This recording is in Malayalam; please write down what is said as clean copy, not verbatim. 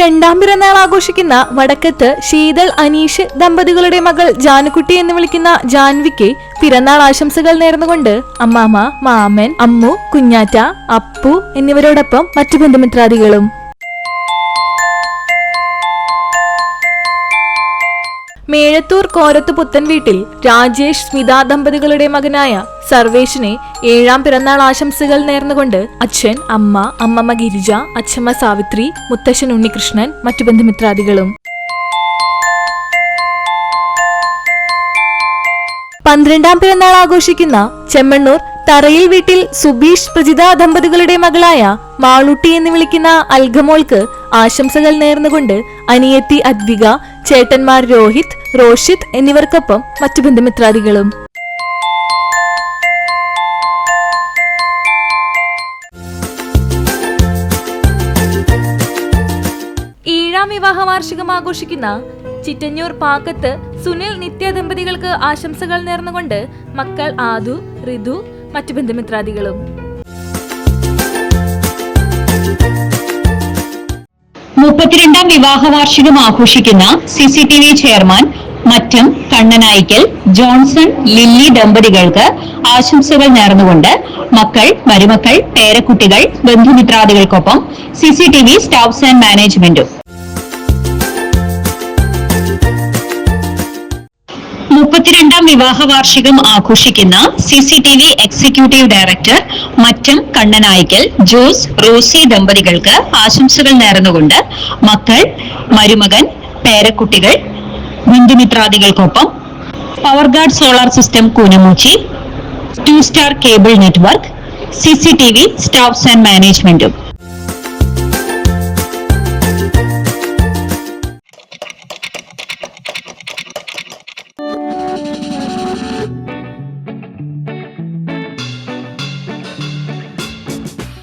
രണ്ടാം പിറന്നാൾ ആഘോഷിക്കുന്ന വടക്കത്ത് ശീതൾ അനീഷ് ദമ്പതികളുടെ മകൾ ജാനുക്കുട്ടി എന്ന് വിളിക്കുന്ന ജാൻവിക്ക് പിറന്നാൾ ആശംസകൾ നേർന്നുകൊണ്ട് അമ്മാമ്മ, മാമൻ, അമ്മു, കുഞ്ഞാറ്റ, അപ്പു എന്നിവരോടൊപ്പം മറ്റു ബന്ധുമിത്രാദികളും. മേഴത്തൂർ കോരത്ത് പുത്തൻ വീട്ടിൽ രാജേഷ് സ്മിത ദമ്പതികളുടെ മകനായ സർവേഷിനെ ഏഴാം പിറന്നാൾ ആശംസകൾ നേർന്നുകൊണ്ട് അച്ഛൻ, അമ്മ, അമ്മമ്മ ഗിരിജ, അച്ഛമ്മ സാവിത്രി, മുത്തശ്ശൻ ഉണ്ണികൃഷ്ണൻ, മറ്റു ബന്ധുമിത്രാദികളും. 12ാം പിറന്നാൾ ആഘോഷിക്കുന്ന ചെമ്മണ്ണൂർ തറയിൽ വീട്ടിൽ സുബീഷ് പ്രജിത ദമ്പതികളുടെ മകളായ മാളൂട്ടി എന്ന് വിളിക്കുന്ന അൽഗമോൾക്ക് ആശംസകൾ നേർന്നുകൊണ്ട് അനിയത്തി അദ്വിക, ചേട്ടന്മാർ രോഹിത്, റോഷിത് എന്നിവർക്കൊപ്പം മറ്റു ബന്ധുമിത്രാദികളും. ഏഴാം വിവാഹ വാർഷികം ആഘോഷിക്കുന്ന ചിറ്റഞ്ഞൂർ പാക്കത്ത് സുനിൽ നിത്യ ദമ്പതികൾക്ക് ആശംസകൾ നേർന്നുകൊണ്ട് മക്കൾ ആദു, ഋതു, മറ്റു ബന്ധുമിത്രാദികളും. 32ാം വിവാഹ വാർഷികം ആഘോഷിക്കുന്ന CCTV chairman Mattam Kannanayikkal Johnson Lilly ദമ്പതികൾക്ക് ആശംസകൾ നേർന്നുകൊണ്ട് മക്കൾ, മരുമക്കൾ, പേരക്കുട്ടികൾ, ബന്ധുമിത്രാദികൾക്കൊപ്പം CCTV സ്റ്റാഫ്സ് ആൻഡ് മാനേജ്മെന്റും. 32ാം വിവാഹ വാർഷികം ആഘോഷിക്കുന്ന CCTV executive director Mattam Kannanayikkal Jose, Rosie ദമ്പതികൾക്ക് ആശംസകൾ നേർന്നുകൊണ്ട് മക്കൾ, മരുമകൻ, പേരക്കുട്ടികൾ, ബന്ധുമിത്രാദികൾക്കൊപ്പം power guard solar system Koonamoochi, 2 star cable network, CCTV staffs and മാനേജ്മെന്റും.